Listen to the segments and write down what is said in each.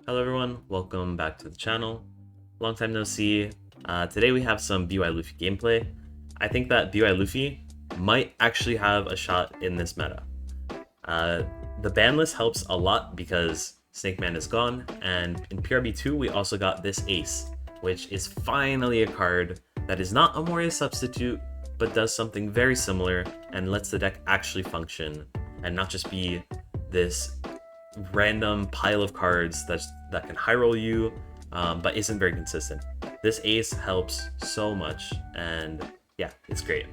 Hello everyone, welcome back to the channel. Long time no see. Today we have some BY Luffy gameplay. I think that BY Luffy might actually have a shot in this meta. The ban list helps a lot because Snake Man is gone, and in PRB02 we also got this Ace, which is finally a card that is not a Moria substitute, but does something very similar and lets the deck actually function and not just be this random pile of cards that can high roll you, but isn't very consistent. This Ace helps so much, and yeah, it's great.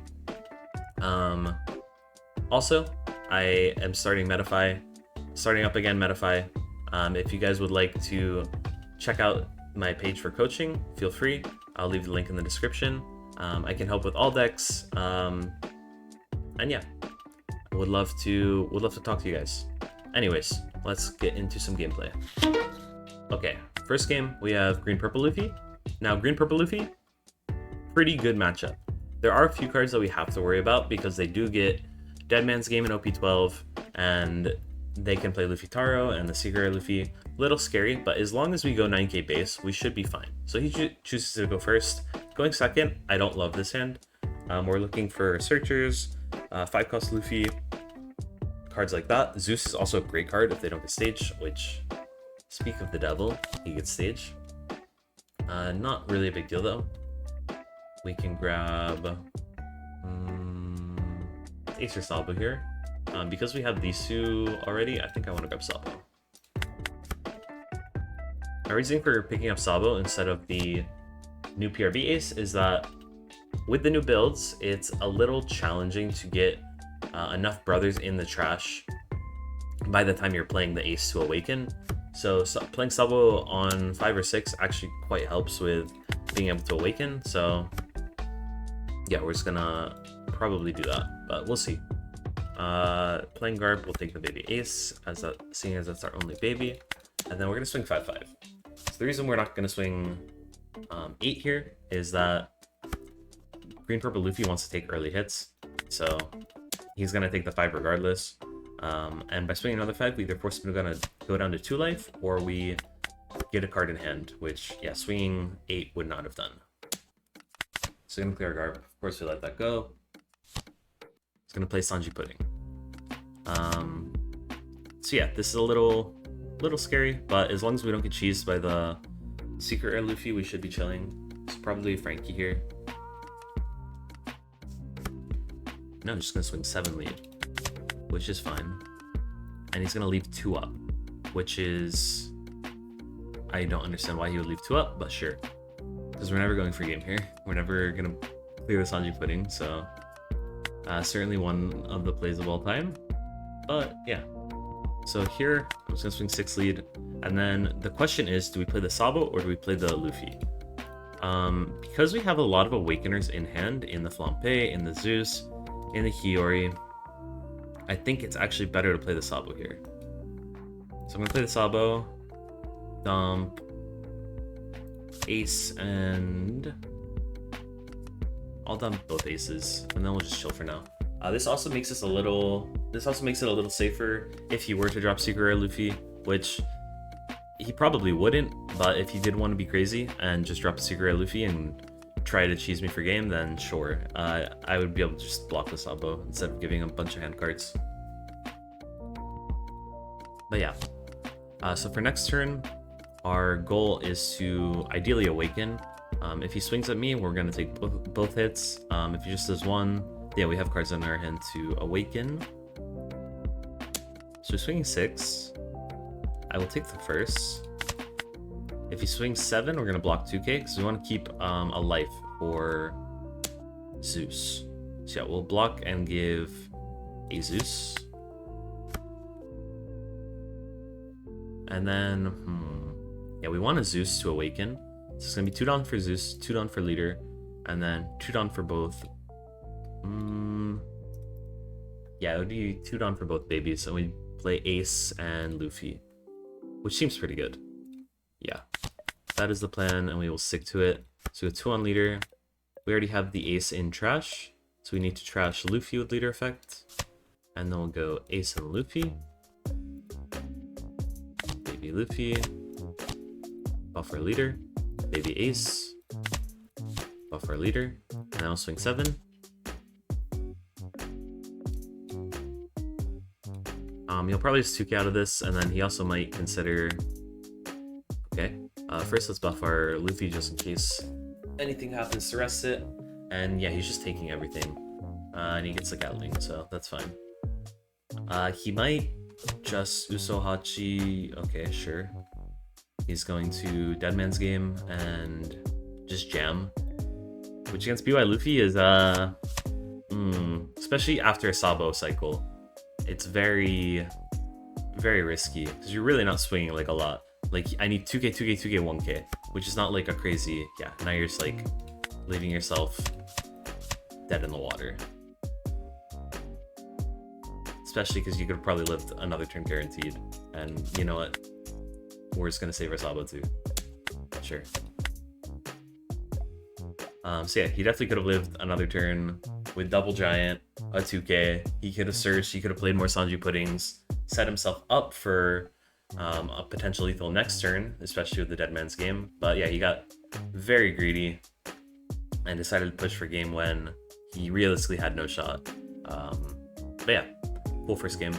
Also, I am starting up again Metafy. If you guys would like to check out my page for coaching, feel free. I'll leave the link in the description. I can help with all decks, and yeah, I would love to talk to you guys. Anyways, let's get into some gameplay. Okay, first game, we have Green-Purple Luffy. Now, Green-Purple Luffy, pretty good matchup. There are a few cards that we have to worry about because they do get Dead Man's Game in OP12, and they can play Luffy Taro and the Secret Luffy. Little scary, but as long as we go 9k base, we should be fine. So he chooses to go first. Going second, I don't love this hand. We're looking for Searchers, 5-cost Luffy, cards like that. Zeus is also a great card if they don't get stage, which, speak of the devil, he gets stage. Not really a big deal though. We can grab Ace or Sabo here. Because we have these two already, I think I want to grab Sabo. My reasoning for picking up Sabo instead of the new PRB Ace is that with the new builds, it's a little challenging to get enough brothers in the trash by the time you're playing the Ace to Awaken. So playing Sabo on 5 or 6 actually quite helps with being able to Awaken. So yeah, we're just gonna probably do that, but we'll see. Playing Garp, we'll take the baby Ace, seeing as that's our only baby. And then we're gonna swing 5-5. So the reason we're not gonna swing 8 here is that Green-Purple Luffy wants to take early hits. So he's gonna take the 5 regardless. And by swinging another 5, we either force him to go down to 2 life, or we get a card in hand, which, yeah, swinging 8 would not have done. So gonna clear Garp. Of course, we let that go. He's gonna play Sanji Pudding. So yeah, this is a little scary, but as long as we don't get cheesed by the Secret Air Luffy, we should be chilling. It's probably Frankie here. No, I'm just gonna swing 7 lead, which is fine. And he's gonna leave 2 up, which is, I don't understand why he would leave 2 up, but sure. Because we're never going for game here. We're never gonna clear the Sanji Pudding, so certainly one of the plays of all time. But yeah. So here, I'm just gonna swing 6 lead. And then the question is, do we play the Sabo or do we play the Luffy? Because we have a lot of Awakeners in hand, in the Flampe, in the Zeus, in the Hiyori, I think it's actually better to play the Sabo here. So I'm gonna play the Sabo, dump Ace, and I'll dump both Aces, and then we'll just chill for now. This also makes it a little safer if he were to drop Secret Rare Luffy, which he probably wouldn't, but if he did want to be crazy and just drop a Secret Rare Luffy and try to cheese me for game, then sure, I would be able to just block the Sabo instead of giving him a bunch of hand cards. But yeah, so for next turn, our goal is to ideally Awaken. If he swings at me, we're gonna take both hits. If he just does one, yeah, we have cards in our hand to Awaken. So he's swinging 6. I will take the first. If he swings 7, we're gonna block 2k because we want to keep a life for Zeus. So yeah, we'll block and give a Zeus. And then, yeah, we want a Zeus to Awaken. So it's gonna be 2 down for Zeus, 2 down for leader, and then 2 down for both. Yeah, it would be 2 down for both babies, and we play Ace and Luffy, which seems pretty good. Yeah, that is the plan, and we will stick to it. So we have 2 on leader. We already have the Ace in trash, so we need to trash Luffy with leader effect, and then we'll go Ace and Luffy. Baby Luffy. buff our leader, baby ace, buff our leader, and now swing 7. He'll probably just 2k out of this, and then he also might consider... Okay, first let's buff our Luffy just in case anything happens to rest it. And yeah, he's just taking everything. And he gets the Gatling, so that's fine. He might just Usohachi... Okay, sure. He's going to Deadman's Game and just jam. Which against BY Luffy is, especially after a Sabo cycle, it's very, very risky. Because you're really not swinging like a lot. Like, I need 2k, 2k, 2k, 1k. Which is not like a crazy... Yeah, now you're just like leaving yourself dead in the water. Especially because you could have probably lived another turn guaranteed. And you know what? We're just gonna save our Sabo too. Sure. So yeah, he definitely could have lived another turn with double giant, a 2k. He could have searched, he could have played more Sanji puddings, set himself up for a potential lethal next turn, especially with the Deadman's Game. But yeah, he got very greedy and decided to push for game when he realistically had no shot. But yeah, cool first game.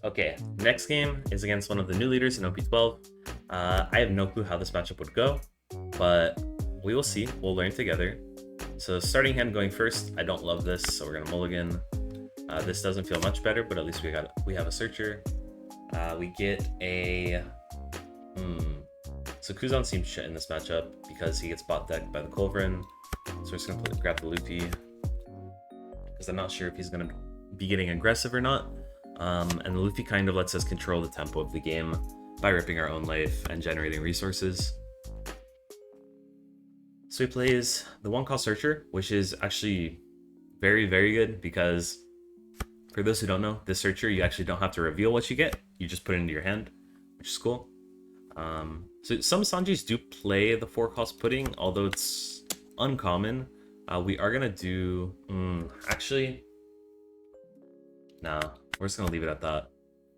Okay, next game is against one of the new leaders in OP12. I have no clue how this matchup would go, but we will see. We'll learn together. So starting hand going first, I don't love this, so we're gonna mulligan. This doesn't feel much better, but at least we have a searcher. We get a... So Kuzan seems shit in this matchup because he gets bot decked by the Culverin. So we're just gonna grab the Luffy, because I'm not sure if he's gonna be getting aggressive or not. And the Luffy kind of lets us control the tempo of the game by ripping our own life and generating resources. So he plays the 1-cost Searcher, which is actually very, very good because for those who don't know, this Searcher, you actually don't have to reveal what you get. You just put it into your hand, which is cool. So some Sanjis do play the 4-cost Pudding, although it's uncommon. We are going to do... actually... Nah, we're just going to leave it at that.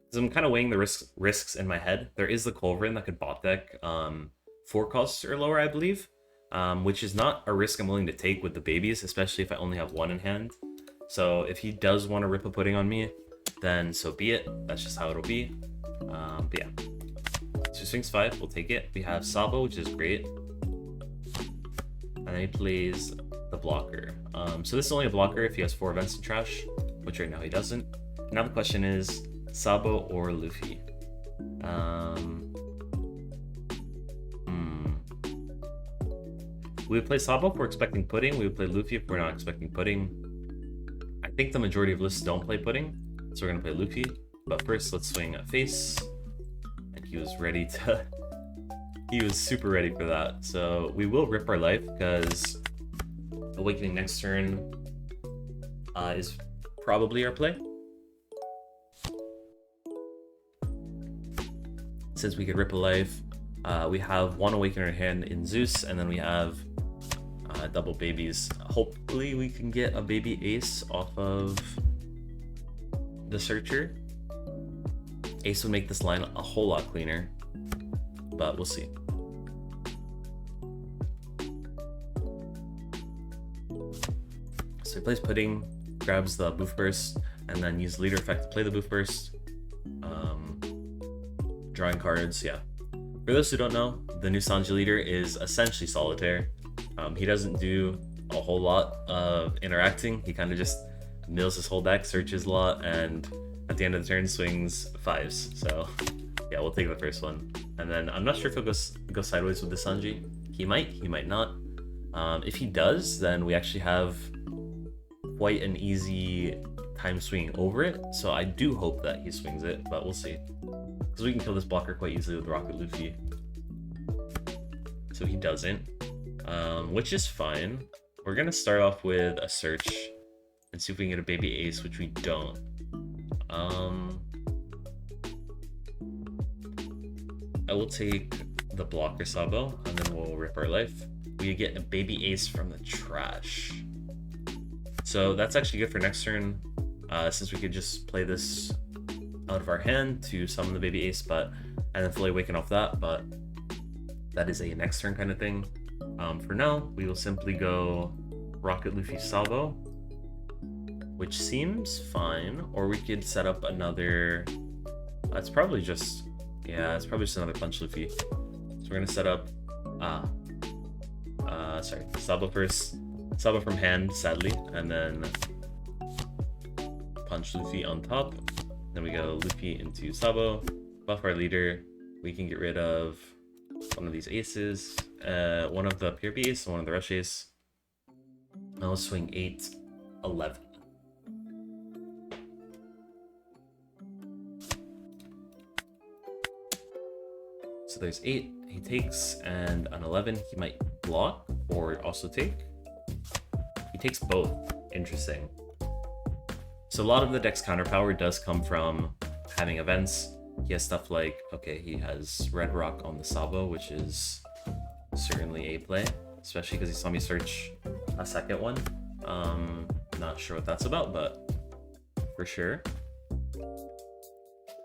Because I'm kind of weighing the risks in my head. There is the Culverin that could bot deck 4 costs or lower, I believe. Which is not a risk I'm willing to take with the babies, especially if I only have 1 in hand. So if he does want to rip a pudding on me, then so be it. That's just how it'll be. But yeah. So swings 5, we'll take it. We have Sabo, which is great. And then he plays the blocker. So this is only a blocker if he has 4 events in trash, which right now he doesn't. Now the question is, Sabo or Luffy? We would play Sabo if we're expecting pudding. We would play Luffy if we're not expecting pudding. I think the majority of lists don't play pudding, so we're gonna play Luffy. But first, let's swing a face. And he was ready to... he was super ready for that. So we will rip our life because Awakening next turn is probably our play. Since we could rip a life, we have 1 Awakener in hand in Zeus, and then we have double babies. Hopefully we can get a baby ace off of the Searcher. Ace would make this line a whole lot cleaner, but we'll see. So he plays Pudding, grabs the Boof Burst, and then uses Leader Effect to play the Boof Burst. Drawing cards, yeah. For those who don't know, the new Sanji leader is essentially Solitaire. He doesn't do a whole lot of interacting. He kind of just mills his whole deck, searches a lot, and at the end of the turn swings 5s. So yeah, we'll take the first one. And then I'm not sure if he'll go sideways with the Sanji. He might not. If he does, then we actually have quite an easy time swinging over it. So I do hope that he swings it, but we'll see. Because we can kill this blocker quite easily with Rocket Luffy. So he doesn't, which is fine. We're gonna start off with a search and see if we can get a baby ace, which we don't. I will take the blocker Sabo, and then we'll rip our life. We get a baby ace from the trash. So that's actually good for next turn, since we could just play this out of our hand to summon the baby ace, but and then fully awaken off that, but that is a next turn kind of thing. For now, we will simply go Rocket Luffy Sabo, which seems fine, or we could set up another. It's probably just, yeah, it's probably just another Punch Luffy. So we're gonna set up, sorry, Sabo first, Sabo from hand, sadly, and then Punch Luffy on top. Then we go Luffy into Sabo, buff our leader. We can get rid of one of these aces, one of the PRB ace and one of the rush ace. I'll swing 8, 11. So there's 8, he takes, and on 11 he might block or also take. He takes both. Interesting. So a lot of the deck's counter power does come from having events. He has stuff like, okay, he has Red Rock on the Sabo, which is certainly a play, especially because he saw me search a second one. Not sure what that's about, but for sure.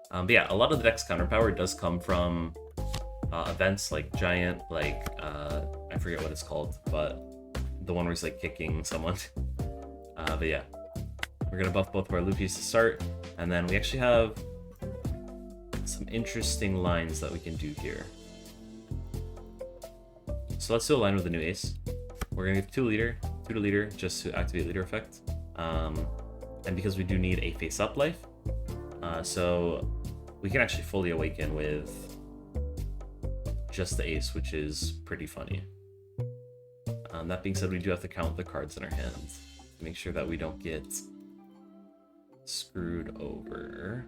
But yeah, a lot of the deck's counter power does come from events like Giant, like I forget what it's called, but the one where he's like kicking someone. But yeah, we're gonna buff both of our Luffys to start, and then we actually have some interesting lines that we can do here. So let's do a line with the new ace. We're gonna give 2 to leader just to activate leader effect, and because we do need a face up life, so we can actually fully awaken with just the ace, which is pretty funny. That being said, we do have to count the cards in our hands to make sure that we don't get screwed over.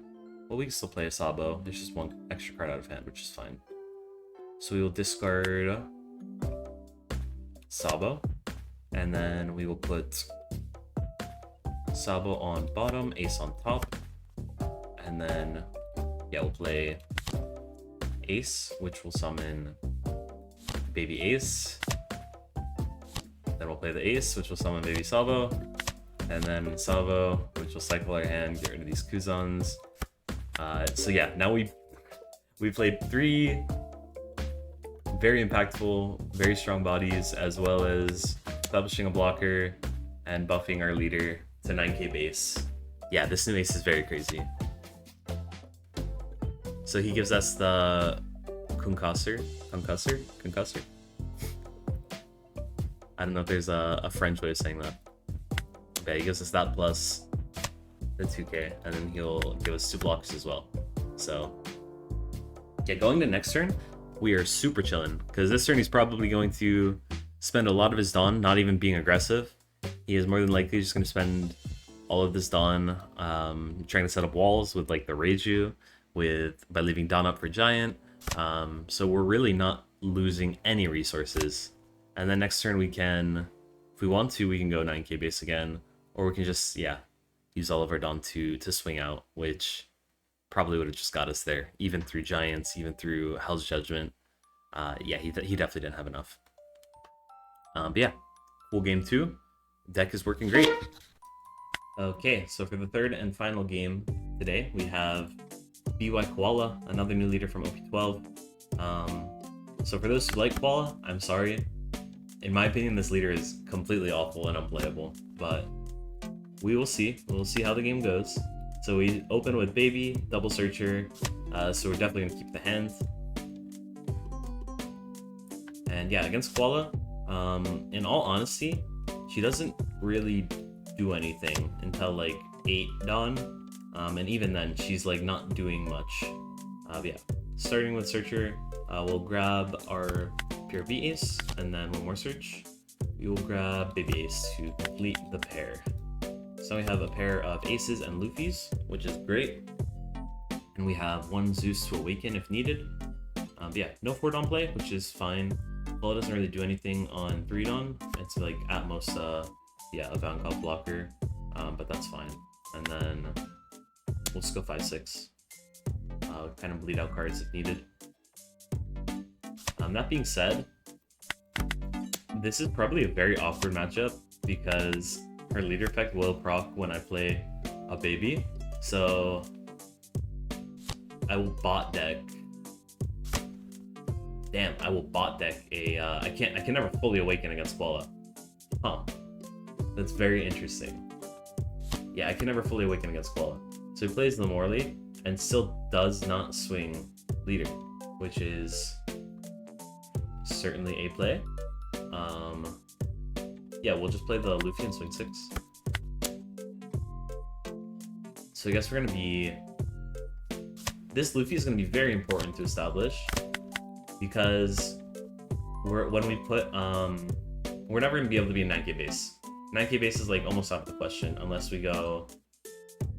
Well, we can still play a Sabo. There's just 1 extra card out of hand, which is fine. So we will discard Sabo, and then we will put Sabo on bottom, ace on top, and then yeah, we'll play ace, which will summon baby ace. Then we'll play the ace, which will summon baby Sabo, and then Sabo, which will cycle our hand, get rid of these Kuzans. So yeah, now we played 3 very impactful, very strong bodies, as well as establishing a blocker and buffing our leader to 9k base. Yeah, this new ace is very crazy. So he gives us the concussor. I don't know if there's a French way of saying that. Okay, he gives us that plus the 2k, and then he'll give us 2 blocks as well. So yeah, going to next turn, we are super chilling, because this turn he's probably going to spend a lot of his Dawn not even being aggressive. He is more than likely just going to spend all of this Dawn trying to set up walls with like the Reiju, by leaving Dawn up for Giant. So we're really not losing any resources. And then next turn we can, if we want to, we can go 9k base again, or we can just, yeah, use all of our Dawn to swing out, which probably would have just got us there, even through Giants, even through Hell's Judgment. Yeah, he definitely didn't have enough. But yeah, full game 2. Deck is working great. Okay, so for the third and final game today, we have BY Koala, another new leader from OP12. So for those who like Koala, I'm sorry. In my opinion, this leader is completely awful and unplayable, but we will see. We'll see how the game goes. So we open with Baby, Double Searcher, so we're definitely going to keep the hand. And yeah, against Koala, in all honesty, she doesn't really do anything until like 8 Dawn, and even then, she's like not doing much. Yeah, starting with Searcher, we'll grab our PRB ace, and then 1 more search. We will grab Baby Ace to complete the pair. So we have a pair of aces and Luffys, which is great. And we have 1 Zeus to awaken if needed. Yeah, no 4 Dawn play, which is fine. Well, it doesn't really do anything on 3 Dawn. It's like at most, yeah, a Vanguard blocker, but that's fine. And then we'll just go 5-6. Kind of bleed out cards if needed. That being said, this is probably a very awkward matchup because her leader effect will proc when I play a Baby. So I will bot deck Damn, I will bot deck a, I can never fully awaken against Koala. Huh. That's very interesting. Yeah, I can never fully awaken against Koala. So he plays the Morley and still does not swing leader, which is certainly a play. Yeah, we'll just play the Luffy and swing 6. So I guess we're gonna be... This Luffy is gonna be very important to establish because when we put we're never gonna be able to be a 9k base. 9k base is like almost out of the question unless we go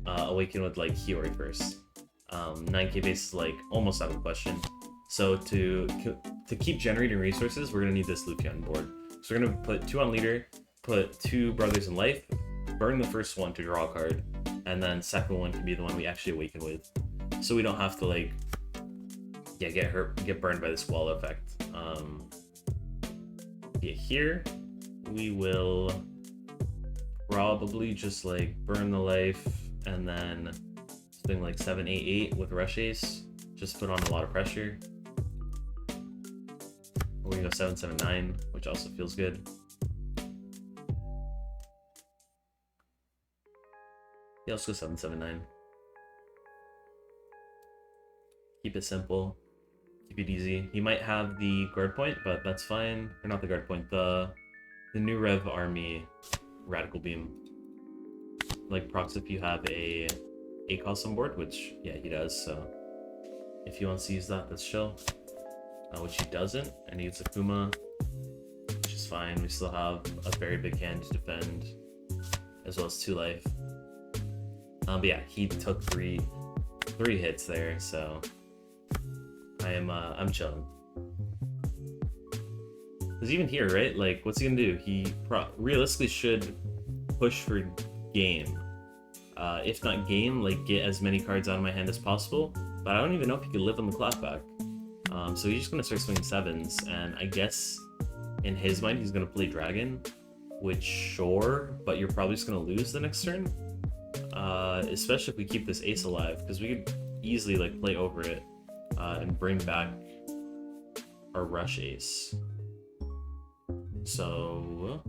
awaken with like Hiyori first. 9k base is like almost out of the question. So to keep generating resources, we're gonna need this Luffy on board. So we're gonna put 2 on leader, put 2 brothers in life, burn the first one to draw a card, and then second one can be the one we actually awaken with. So we don't have to like get burned by this Koala effect. Yeah, here we will probably just like burn the life and then something like 7-8-8 with rush ace. Just put on a lot of pressure. Or we can go 7-7-9, which also feels good. Yeah, let's go 7-7-9. Keep it simple. Keep it easy. He might have the guard point, but that's fine. Or not the guard point, the new Rev Army Radical Beam. Like procs if you have a ACOS on board, which, yeah, he does, so if he wants to use that, that's chill. Which he doesn't, and he uses Akuma, which is fine. We still have a very big hand to defend, as well as 2 life. But yeah, he took three hits there, so I'm chilling. Because even here, right? Like, what's he gonna do? He realistically should push for game. If not game, like get as many cards out of my hand as possible. But I don't even know if he could live on the clapback. So he's just gonna start swinging 7s, and I guess in his mind he's gonna play Dragon, which sure, but you're probably just gonna lose the next turn. Especially if we keep this ace alive, because we could easily like play over it and bring back our rush ace. So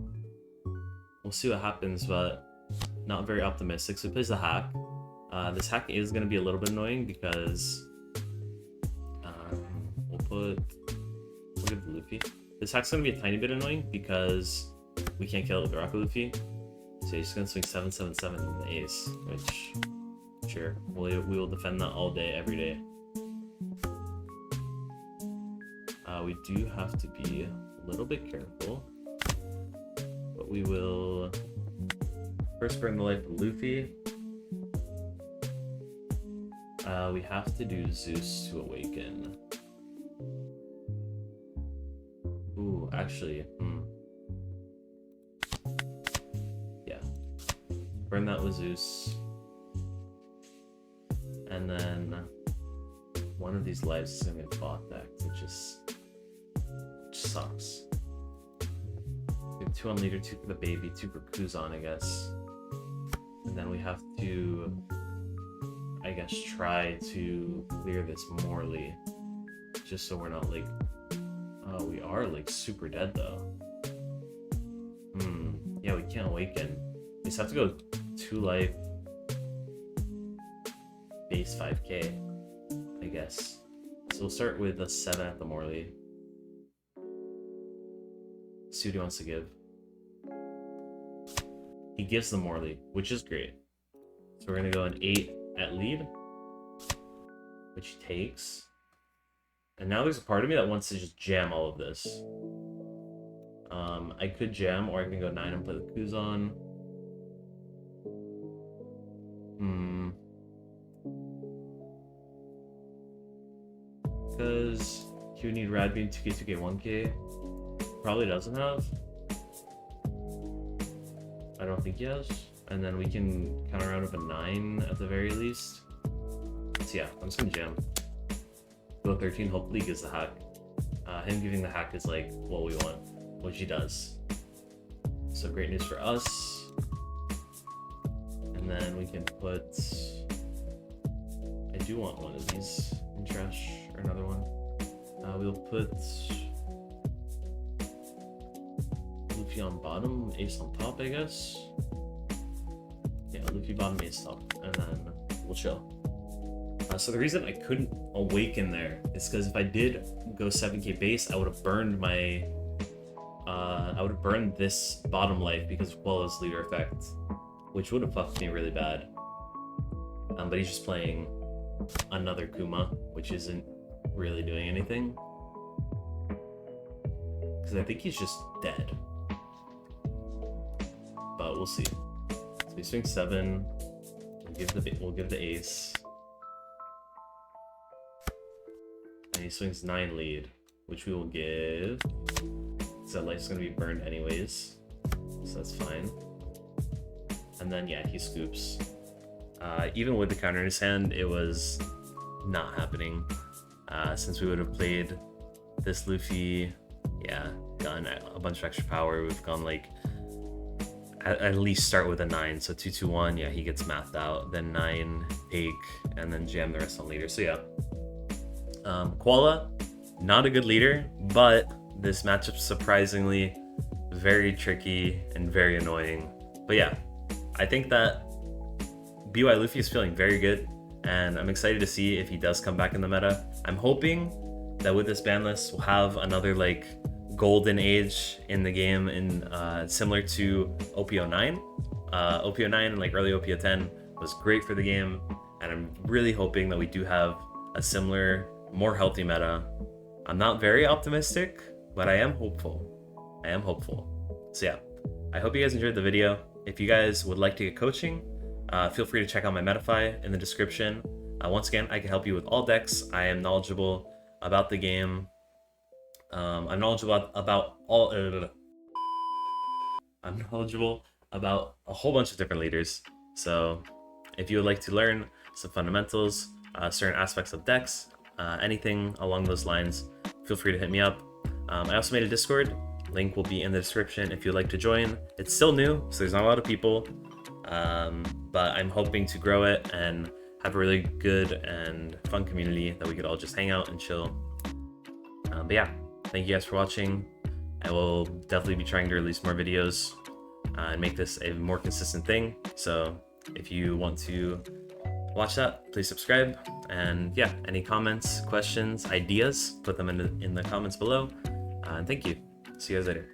we'll see what happens, but not very optimistic. So he plays the hack. This hack is going to be a little bit annoying because we'll give the Luffy. This hack's going to be a tiny bit annoying because we can't kill it with the Rocket Luffy. So he's just going to swing 7-7-7 in the ace, which, sure, we will defend that all day, every day. We do have to be a little bit careful, but we will first burn the life of Luffy. We have to do Zeus to awaken. Ooh, actually, yeah. Burn that with Zeus. And then one of these lives is gonna get bot decked, which sucks. We have 2 on leader, 2 for the baby, 2 for Kuzan, I guess. And then we have to, I guess, try to clear this Morley, just so we're not like, oh, we are like super dead though. Yeah, we can't awaken. We just have to go 2 life, base 5k, I guess. So we'll start with a 7 at the Morley. See what he wants to give. He gives the Morley, which is great. So we're gonna go an 8 at lead, which he takes. And now there's a part of me that wants to just jam all of this. I could jam, or I can go 9 and play the Kuzan. Because he would need Radbeam 2k, 2k, 1k. Probably doesn't have. I don't think he has. And then we can counter around with a 9 at the very least. So yeah, I'm just gonna jam. Go 13, hopefully he gives the hack. Him giving the hack is like what we want, which he does. So great news for us. And then we can put... I do want one of these in trash, or another one. We'll put Luffy on bottom, Ace on top, I guess. Yeah, Luffy bottom, Ace top, and then we'll chill. So the reason I couldn't awaken there is because if I did go 7k base, I would have burned my I would have burned this bottom life because of Koala's leader effect, which would have fucked me really bad. But he's just playing another Kuma, which isn't really doing anything. Because I think he's just dead. But we'll see. So he swings 7. We'll give the ace. And he swings 9 lead, which we will give. So that life's gonna be burned anyways. So that's fine. And then yeah, he scoops. Even with the counter in his hand, it was not happening. Since we would have played this Luffy, yeah, gotten a bunch of extra power, we've gone like at least start with a 9. So 2-2-1, yeah, he gets mathed out. Then 9, take, and then jam the rest on leader. So yeah, Koala, not a good leader, but this matchup's surprisingly very tricky and very annoying. But yeah, I think that BY Luffy is feeling very good, and I'm excited to see if he does come back in the meta. I'm hoping that with this ban list, we'll have another like golden age in the game, in similar to OP09. OP09 and like early OP10 was great for the game, and I'm really hoping that we do have a similar, more healthy meta. I'm not very optimistic, but I am hopeful. I am hopeful. So yeah, I hope you guys enjoyed the video. If you guys would like to get coaching, feel free to check out my Metafy in the description. Once again, I can help you with all decks. I am knowledgeable about the game. I'm knowledgeable about I'm knowledgeable about a whole bunch of different leaders. So if you would like to learn some fundamentals, certain aspects of decks, anything along those lines, feel free to hit me up. I also made a Discord. Link will be in the description if you'd like to join. It's still new, so there's not a lot of people. But I'm hoping to grow it and have a really good and fun community that we could all just hang out and chill. But yeah, thank you guys for watching. I will definitely be trying to release more videos and make this a more consistent thing. So if you want to watch that, please subscribe. And yeah, any comments, questions, ideas, put them in the comments below. And thank you. See you guys later.